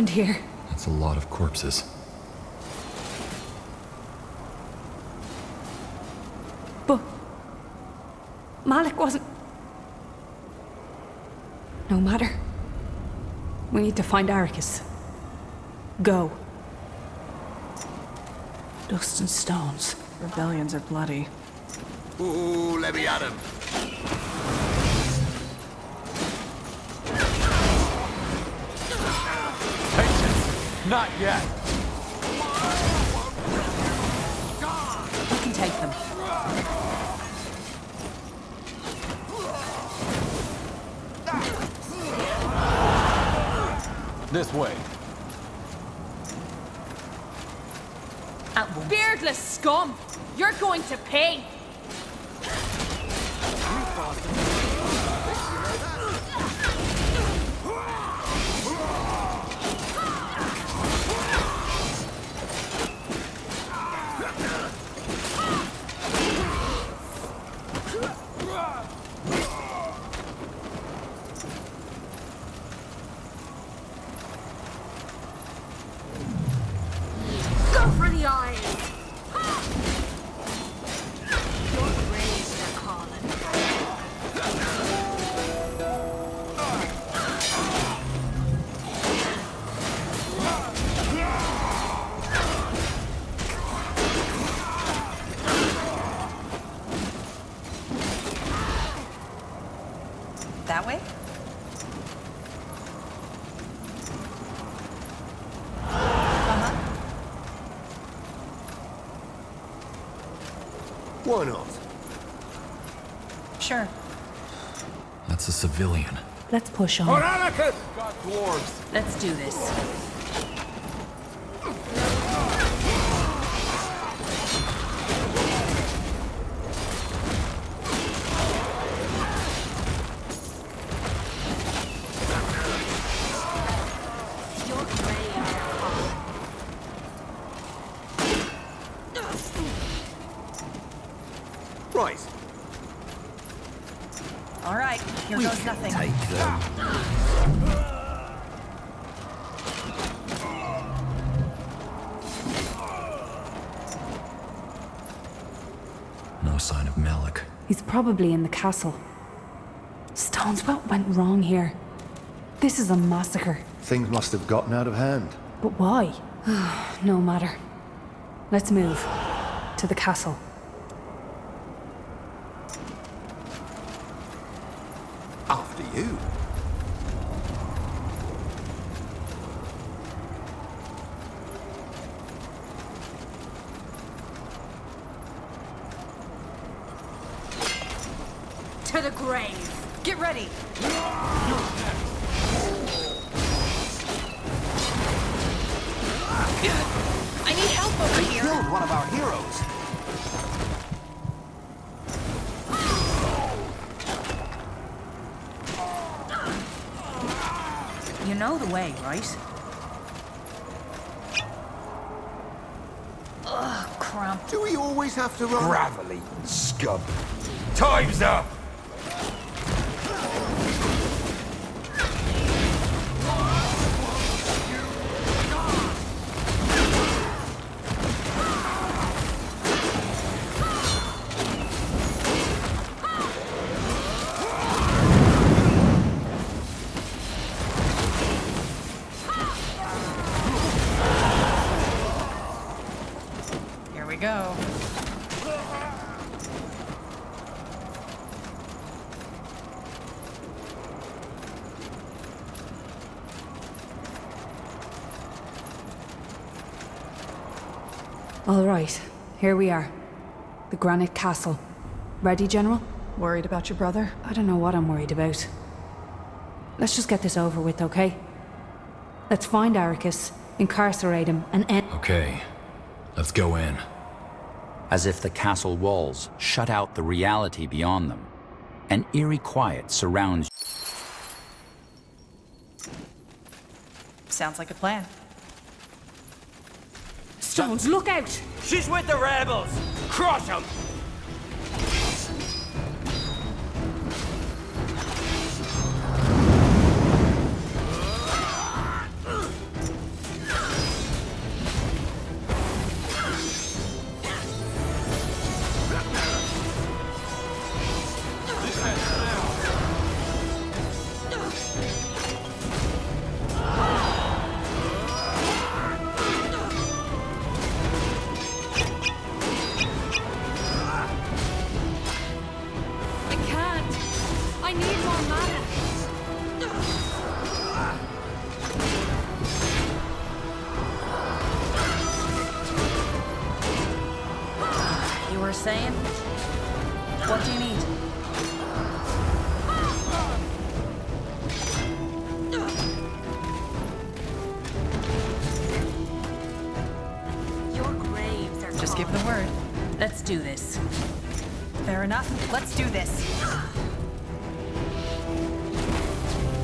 happened here? That's a lot of corpses. But Malik wasn't... No matter. We need to find Arrakis. Go. Dust and stones. Rebellions are bloody. Ooh, let me at him. Patience! Not yet! We can take them. This way. Beardless scum! You're going to pay! Go for the eyes! Your graves are calling. That way? Why not? Sure. That's a civilian. Let's push on. Got dwarves! Let's do this. Your graves are calling. Right. All right, here We goes can nothing. take them. No sign of Malik. He's probably in the castle. Stones, what went wrong here? This is a massacre. Things must have gotten out of hand. But why? No matter. Let's move. To the castle. After you. To the grave! Get ready. I need help over They here. killed one of our heroes. You know the way, right? Ugh, crump. Do we always have to run? Gravelly scum. Time's up! Here we go. All right, here we are. The Granite Castle. Ready, General? Worried about your brother? I don't know what I'm worried about. Let's just get this over with, okay? Let's find Arrakis, incarcerate him, and end... Okay, let's go in. As if the castle walls shut out the reality beyond them. An eerie quiet surrounds. Sounds like a plan. Stones, look out! She's with the rebels! Crush them! saying? What do you need? Your graves are Just give the word. Let's do this. Fair enough. Let's do this.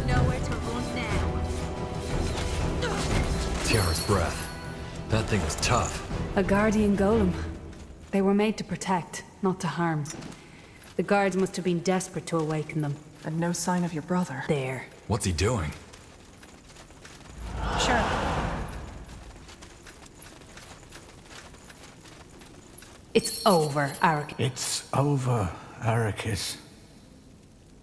nowhere to run now. Tiara's breath. That thing was tough. A guardian golem. They were made to protect, not to harm. The guards must have been desperate to awaken them. And no sign of your brother. There. What's he doing? Sure. It's over, Arik. It's over, Arrakis.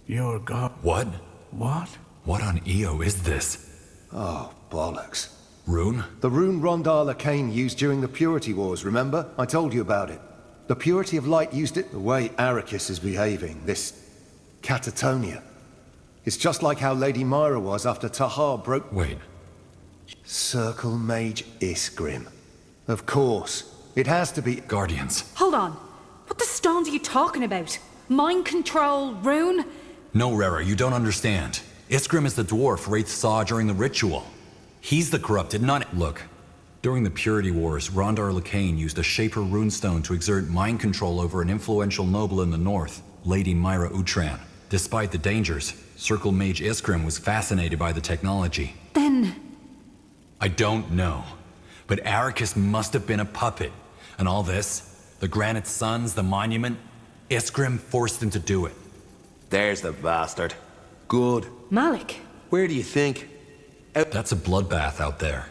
You're God. What? What? What on Io is this? Oh, bollocks. Rune? The rune Rondar Lacane used during the Purity Wars, remember? I told you about it. The Purity of Light used it the way Arrakis is behaving, this catatonia. It's just like how Lady Myra was after Tahar broke... Wait. Circle Mage Isgrim. Of course. It has to be... Guardians. Hold on. What the stones are you talking about? Mind control, rune? No, Rera, you don't understand. Isgrim is the dwarf Wraith saw during the ritual. He's the corrupted, not... Look, during the Purity Wars, Rondar Lacane used a Shaper runestone to exert mind control over an influential noble in the north, Lady Myra Utran. Despite the dangers, Circle Mage Isgrim was fascinated by the technology. Then... I don't know. But Arrakis must have been a puppet. And all this, the Granite Suns, the monument, Isgrim forced him to do it. There's the bastard. Good. Malik. Where do you think? That's a bloodbath out there.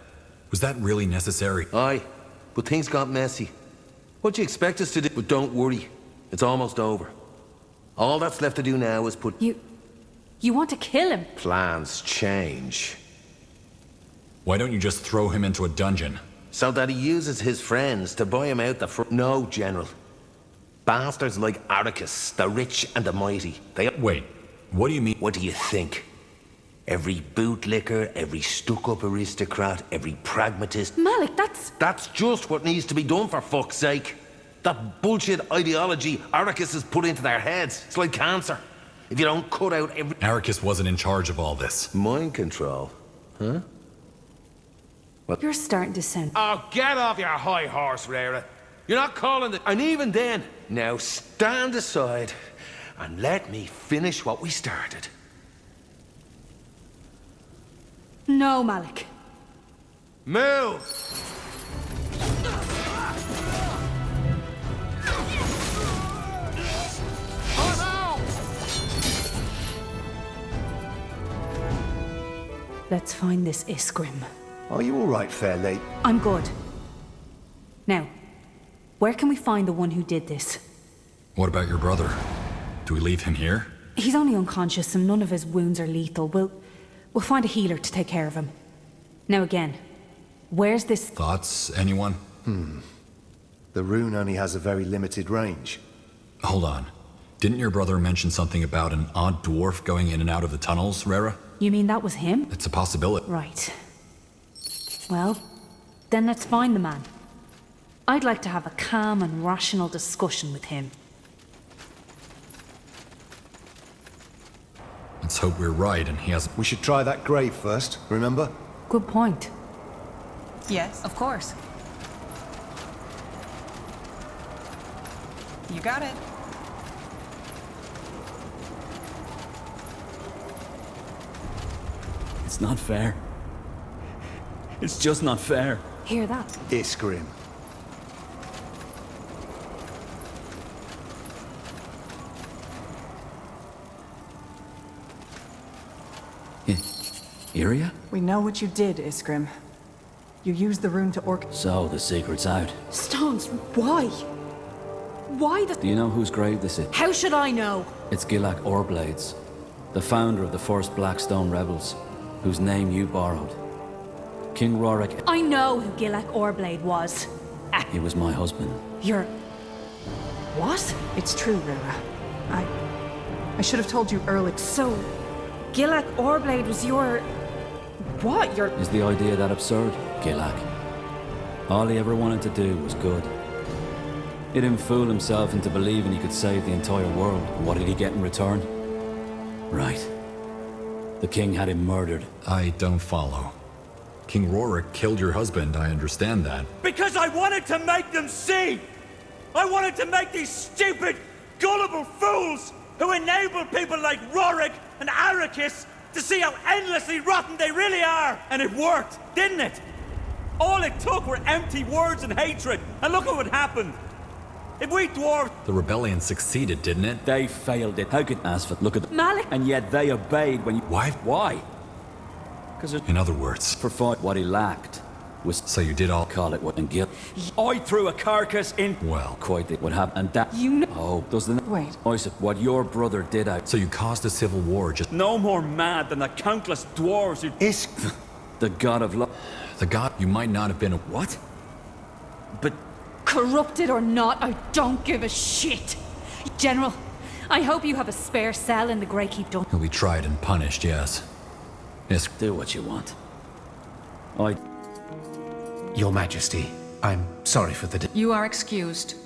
Was that really necessary? Aye, but things got messy. What do you expect us to do? But don't worry, it's almost over. All that's left to do now is put... You want to kill him? Plans change. Why don't you just throw him into a dungeon? So that he uses his friends to buy him out the No, General. Bastards like Arrakis, the rich and the mighty, they... Wait, what do you mean? What do you think? Every bootlicker, every stuck-up aristocrat, every pragmatist... Malik, that's... That's just what needs to be done, for fuck's sake. That bullshit ideology Arrakis has put into their heads. It's like cancer. If you don't cut out every... Arrakis wasn't in charge of all this. Mind control? Huh? You're starting to sound... Oh, get off your high horse, Rera. You're not calling the... And even then, now stand aside and let me finish what we started. No, Malik. Move! Let's find this Isgrim. Are you all right, fair lady? I'm good. Now, where can we find the one who did this? What about your brother? Do we leave him here? He's only unconscious and none of his wounds are lethal. We'll find a healer to take care of him. Now again, where's this... Thoughts, anyone? The rune only has a very limited range. Hold on. Didn't your brother mention something about an odd dwarf going in and out of the tunnels, Rera? You mean that was him? It's a possibility. Right. Well, then let's find the man. I'd like to have a calm and rational discussion with him. Let's hope we're right and he has... We should try that grave first, remember? Good point. Yes, of course. You got it. It's not fair. It's just not fair. Hear that? Isgrim. Iria? We know what you did, Isgrim. You used the rune to So the secret's out. Stones, why? Why the... Do you know whose grave this is? How should I know? It's Gilak Orblades, the founder of the first Blackstone rebels, whose name you borrowed. King Rorik. I know who Gilak Orblade was. He was my husband. You're... What? It's true, Rera. I should have told you earlier. So, Gilak Orblade was your... What? Your... Is the idea that absurd, Gilak? All he ever wanted to do was good. He didn't fool himself into believing he could save the entire world. What did he get in return? Right. The king had him murdered. I don't follow. King Rorik killed your husband, I understand that. Because I wanted to make them see! I wanted to make these stupid, gullible fools who enable people like Rorik and Arrakis to see how endlessly rotten they really are! And it worked, didn't it? All it took were empty words and hatred, and look at what happened. If we dwarves... The rebellion succeeded, didn't it? They failed it. How could Asphalt look at them? Malik! And yet they obeyed when you... Why? Why? Because In other words, for fight, what he lacked was... so you did all... Call it what and guilt. I threw a carcass in... Well... Quite what happened, and that... You know... Oh, doesn't... Wait. I said, what your brother did out... So you caused a civil war just... No more mad than the countless dwarves who... Is... The god of love... The god, you might not have been a... What? But... Corrupted or not, I don't give a shit. General, I hope you have a spare cell in the Grey Keep, don't... He'll be tried and punished, yes. Yes. Do what you want. Your Majesty, I'm sorry for the... You are excused.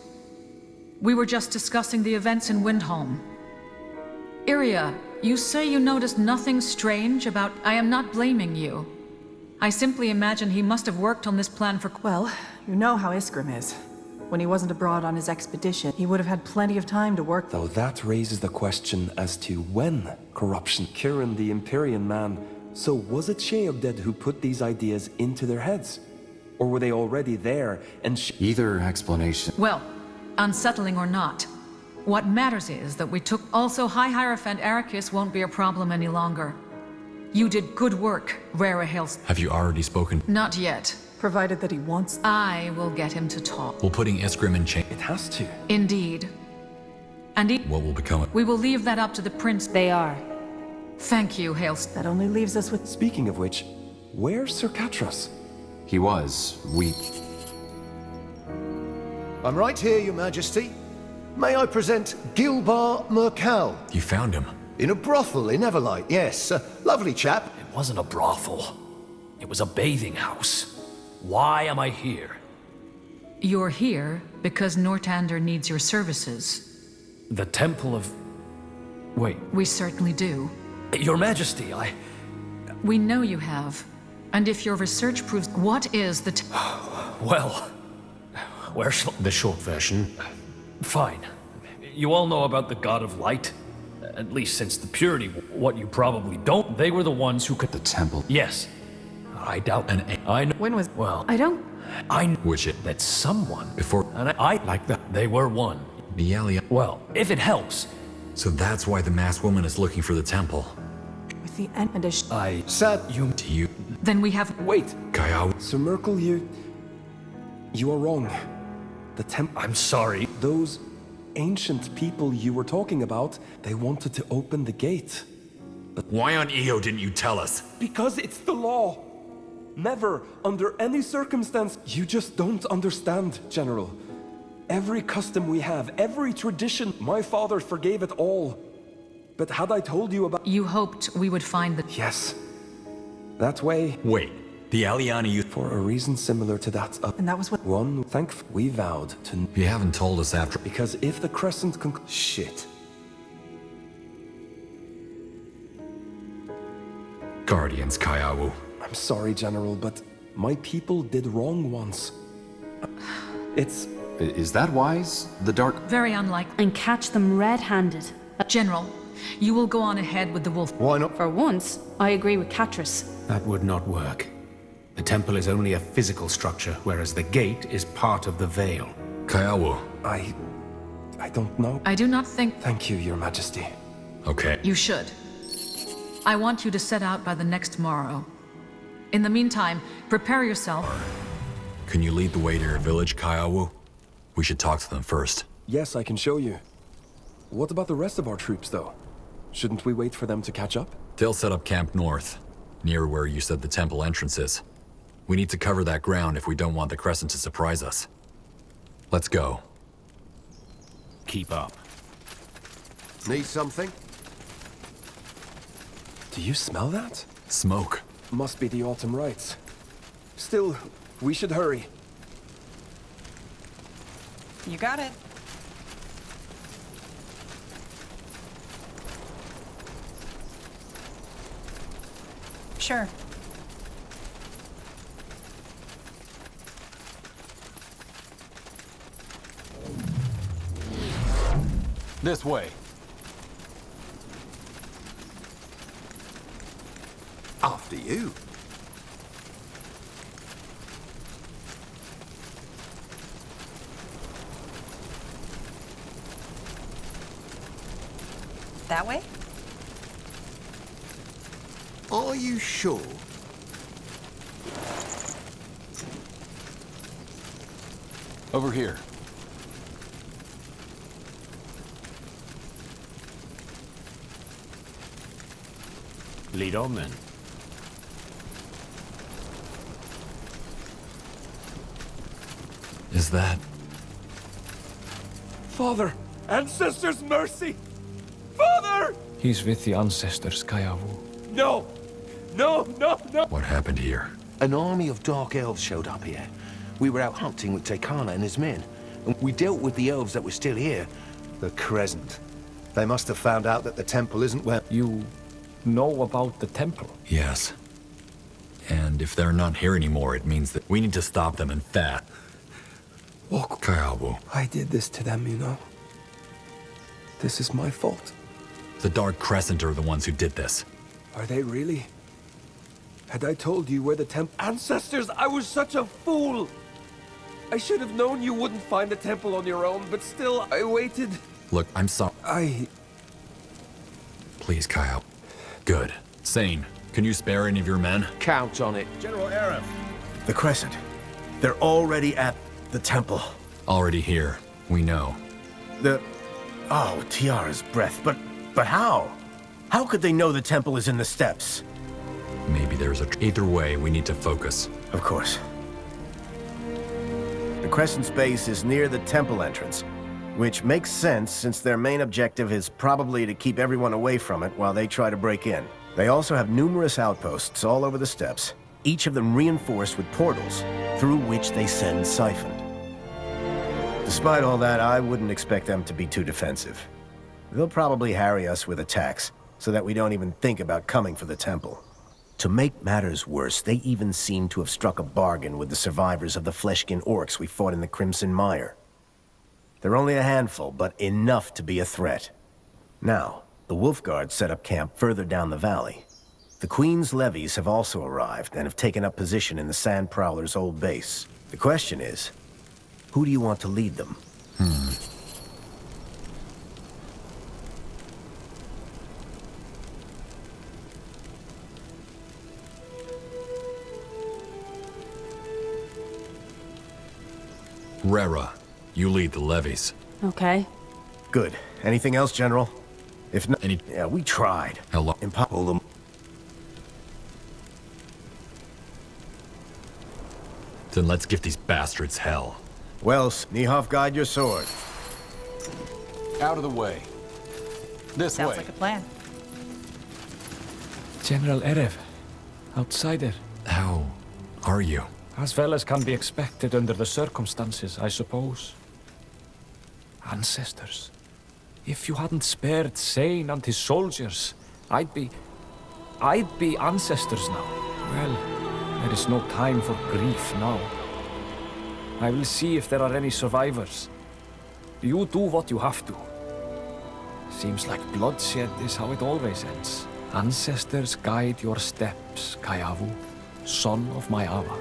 We were just discussing the events in Windholm. Iria, you say you noticed nothing strange about... I am not blaming you. I simply imagine he must have worked on this plan for... Well, you know how Iskrim is. When he wasn't abroad on his expedition, he would have had plenty of time to work... Though that raises the question as to when corruption... Kieran the Empyrean man, so was it Sheobded who put these ideas into their heads? Or were they already there and Either explanation... Well, unsettling or not, what matters is that we took... Also, High Hierophant Arrakis won't be a problem any longer. You did good work, Rara Hills. Have you already spoken? Not yet. Provided that he wants... I will get him to talk. Will putting Iskrim in chains... It has to. Indeed. And what will become of... We will leave that up to the prince. They are. Thank you, Hales. That only leaves us with... Speaking of which, where's Sir Catras? He was weak. I'm right here, Your Majesty. May I present Gilbar Mercal? You found him? In a brothel in Everlight, yes. Lovely chap. It wasn't a brothel. It was a bathing house. Why am I here? You're here because Nortander needs your services. The Temple of... Wait. We certainly do. Your Majesty, We know you have. And if your research proves... What is the... Well... Where shall... The short version. Fine. You all know about the God of Light? At least since the Purity. What you probably don't... They were the ones who could... The temple. Yes. I doubt... I know... When was... Well... I don't... I know... Which it... That someone... Before... And I like that. They were one. The Alien... Well, if it helps... So that's why the masked woman is looking for the temple. With the end edition... Sad... To you... Then we have... Wait! Kyle... Sir Merkel, you are wrong. The I'm sorry. Those ancient people you were talking about, they wanted to open the gate. But why on Io didn't you tell us? Because it's the law. Never, under any circumstance, you just don't understand, General. Every custom we have, every tradition, my father forgave it all. But had I told you about... You hoped we would find the... Yes. That way... Wait, the Aliani you... For a reason similar to that of... And that was what... One, we vowed to... You haven't told us after... Because if the Crescent Shit. Guardians, Kyawu. I'm sorry, General, but my people did wrong once. It's... Is that wise? The Dark... Very unlikely. And catch them red-handed. General, you will go on ahead with the wolf. Why not? For once, I agree with Catras. That would not work. The temple is only a physical structure, whereas the gate is part of the veil. Kyawu. I don't know. I do not think... Thank you, Your Majesty. Okay. You should. I want you to set out by the next morrow. In the meantime, prepare yourself. Can you lead the way to your village, Kyawu? We should talk to them first. Yes, I can show you. What about the rest of our troops, though? Shouldn't we wait for them to catch up? They'll set up camp north, near where you said the temple entrance is. We need to cover that ground if we don't want the Crescent to surprise us. Let's go. Keep up. Need something? Do you smell that? Smoke. Must be the autumn rites. Still, we should hurry. You got it. Sure. This way. After you. That way? Are you sure? Over here. Lead on, then. Is that... Father! Ancestors' mercy! Father! He's with the ancestors, Kayavu. No! No, no, no! What happened here? An army of Dark Elves showed up here. We were out hunting with Tekana and his men, and we dealt with the elves that were still here. The Crescent. They must have found out that the temple isn't where... You know about the temple? Yes. And if they're not here anymore, it means that we need to stop them and fast. Kayabu. I did this to them, you know. This is my fault. The Dark Crescent are the ones who did this. Are they really? Had I told you where the temple... Ancestors, I was such a fool! I should have known you wouldn't find the temple on your own, but still, I waited. Look, I'm sorry. Please, Kyle. Good. Sane, can you spare any of your men? Count on it. General Arif. The Crescent. They're already at the temple. Already here. We know. Oh, Tiara's breath. But how? How could they know the temple is in the steppes? Maybe there's either way, we need to focus. Of course. The Crescent's base is near the temple entrance, which makes sense since their main objective is probably to keep everyone away from it while they try to break in. They also have numerous outposts all over the steppes, each of them reinforced with portals, through which they send siphoned. Despite all that, I wouldn't expect them to be too defensive. They'll probably harry us with attacks, so that we don't even think about coming for the temple. To make matters worse, they even seem to have struck a bargain with the survivors of the fleshkin orcs we fought in the Crimson Mire. They're only a handful, but enough to be a threat. Now, the Wolfguard set up camp further down the valley. The Queen's levies have also arrived and have taken up position in the Sand Prowler's old base. The question is, who do you want to lead them? Rera, you lead the levies. Okay. Good. Anything else, General? If not, yeah, we tried. How long? Impossible. Then let's give these bastards hell. Well, Nihov, guide your sword. Out of the way. This way. Sounds like a plan. General Erev, outsider. How are you? As well as can be expected under the circumstances, I suppose. Ancestors. If you hadn't spared Sane and his soldiers, I'd be ancestors now. Well, there is no time for grief now. I will see if there are any survivors. You do what you have to. Seems like bloodshed is how it always ends. Ancestors guide your steps, Kayavu, son of my Ava.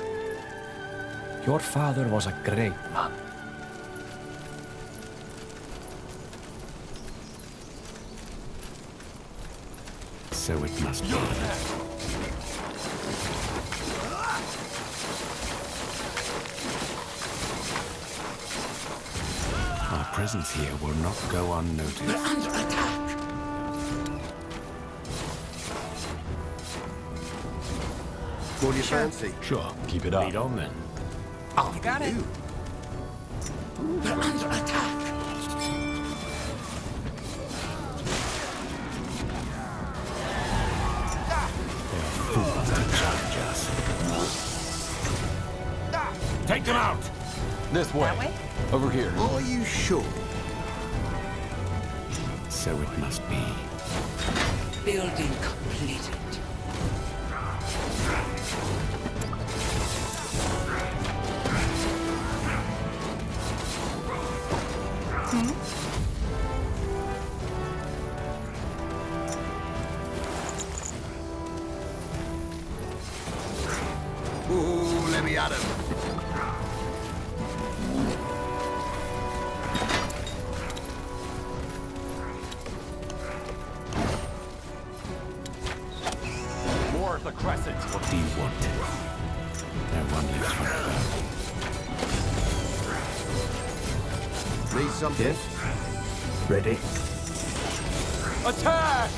Your father was a great man. So it must be. Our presence here will not go unnoticed. We're under attack! What do you fancy? Sure. Keep it up. Lead on then. You got it. They're under attack! Take them out! This way. That way? Over here. Are you sure? So it must be. Building completed. Ooh, let me at him. More of the crescent. What do you want? No one lives forever. Need something? Yes. Ready? Attack!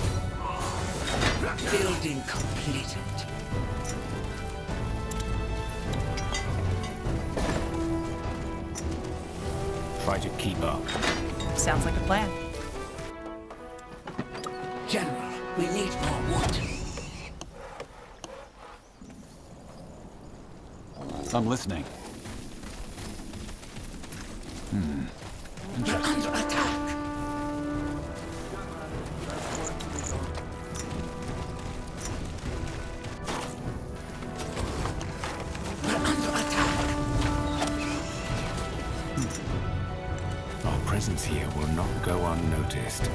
Building completed. Try to keep up. Sounds like a plan. General, we need more wood. I'm listening. We're under attack. We're under attack. Our presence here will not go unnoticed.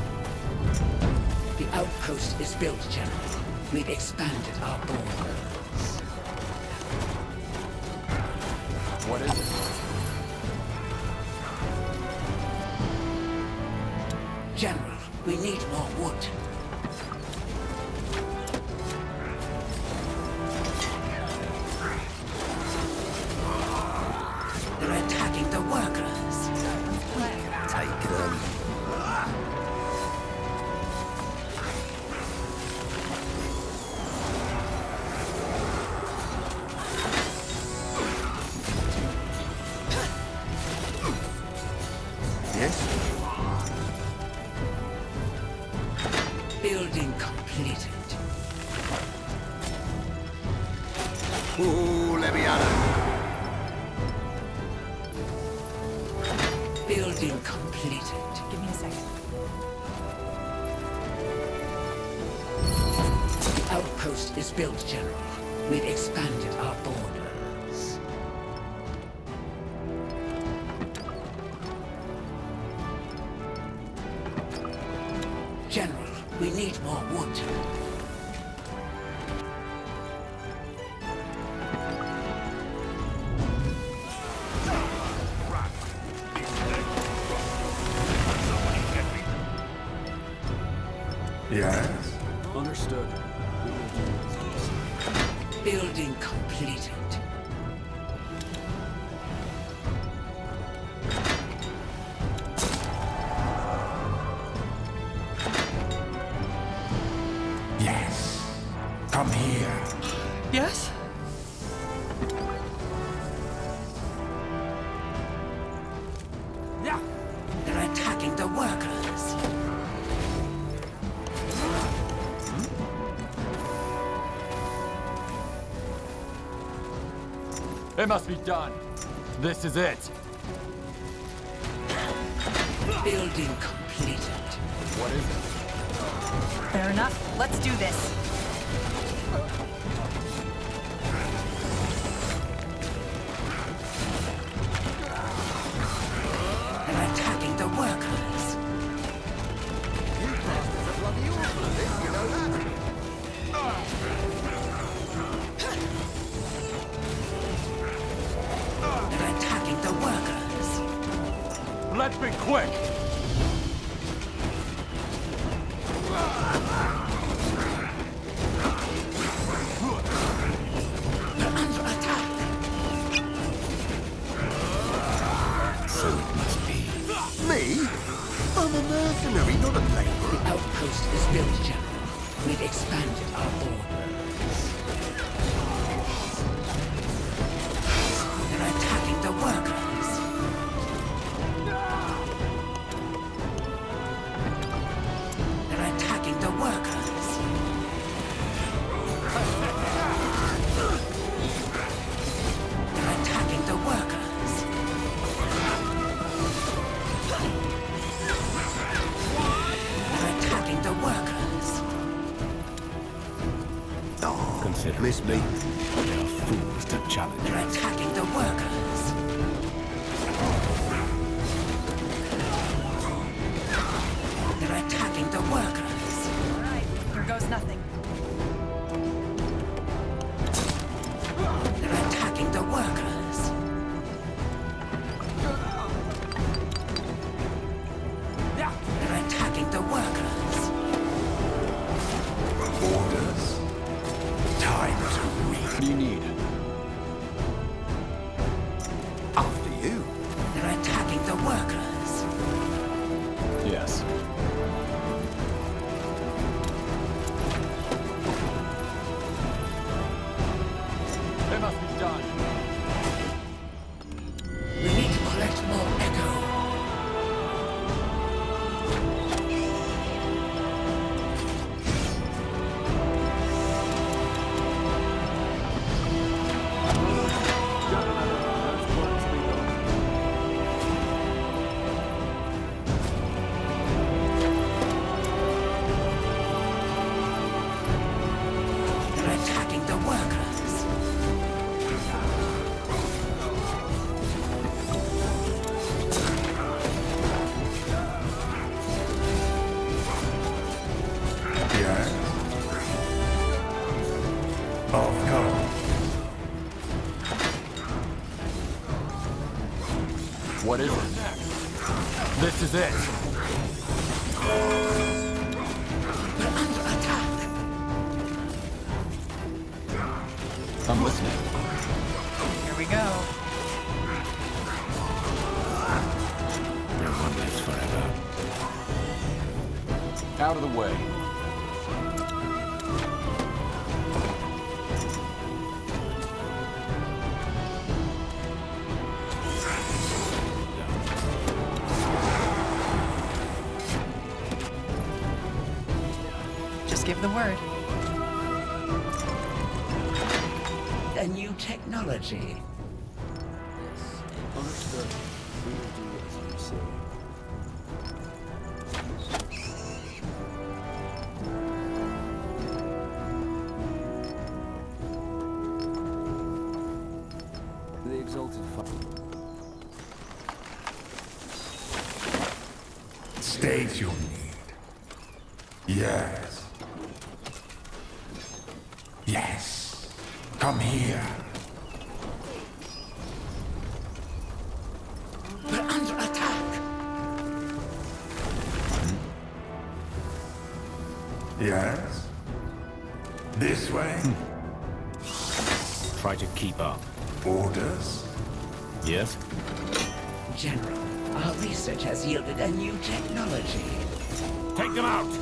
The outpost is built, General. We've expanded our borders. What is it? General, we need more wood. They're attacking the workers. Take them. Yes? Building completed. Ooh, let me at him. Building completed. Give me a second. The outpost is built, General. We've expanded our borders. General, we need more wood. Yes. Understood. Building completed. Yes. Come here. Yes? Yeah. They're attacking the workers. It must be done. This is it. Building completed. What is it? Fair enough. Let's do this. They're attacking the workers. They're attacking the workers. Let's be quick. They're under attack. So it must be. Me? I'm a mercenary, not a laborer. The outpost is built, General. We've expanded our borders. They're attacking the workers. They're attacking the workers. They're attacking the workers. miss me? They are fools to challenge. They're attacking the workers. They're attacking the workers. All right, here goes nothing. They're attacking the workers. They're attacking the workers. Orders. Time to read. What do you need? After you. They're attacking the workers. Yes. It must be done. We need to collect more echo. They're attacking the workers. Yes. Of course. What is it? This is it. We're under attack. I'm listening. Here we go. No one lives forever. Out of the way. Just give the word. A new technology. Understood. We will do as you say. The exalted fire. State your need. Yes. Yes. Come here. We're under attack. Yes. This way. Try to keep up. Orders. Yes? General, our research has yielded a new technology. Take them out.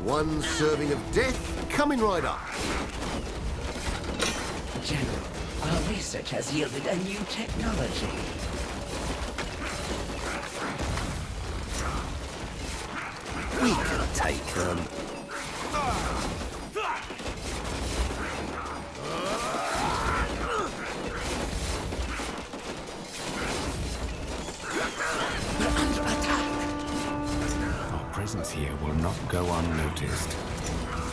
One serving of death coming right up. General, our research has yielded a new technology. We can take them. We're under attack. Our presence here will not go unnoticed.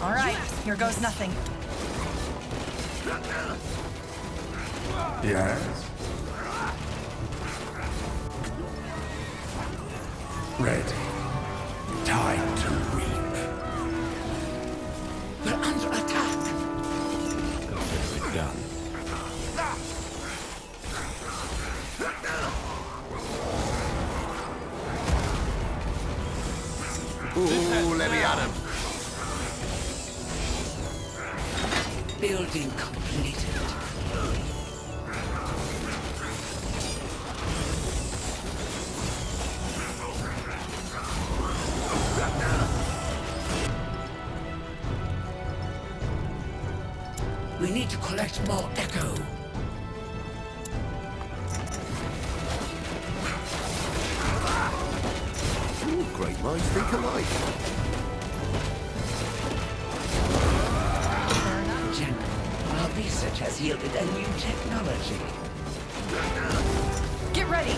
All right, here goes nothing. Yes. Ready. Time to reap. We're under attack. Consider it done. Ooh, let me at him. Building completed. We need to collect more echo. Ooh, great minds think alike. General, our research has yielded a new technology. Get ready.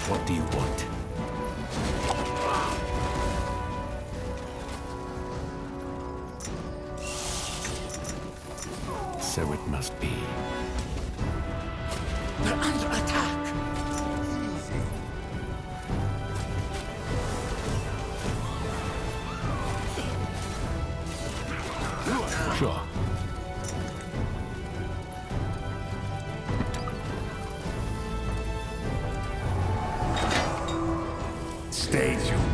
What do you want? So it must be. They're under attack! Sure. Stay tuned.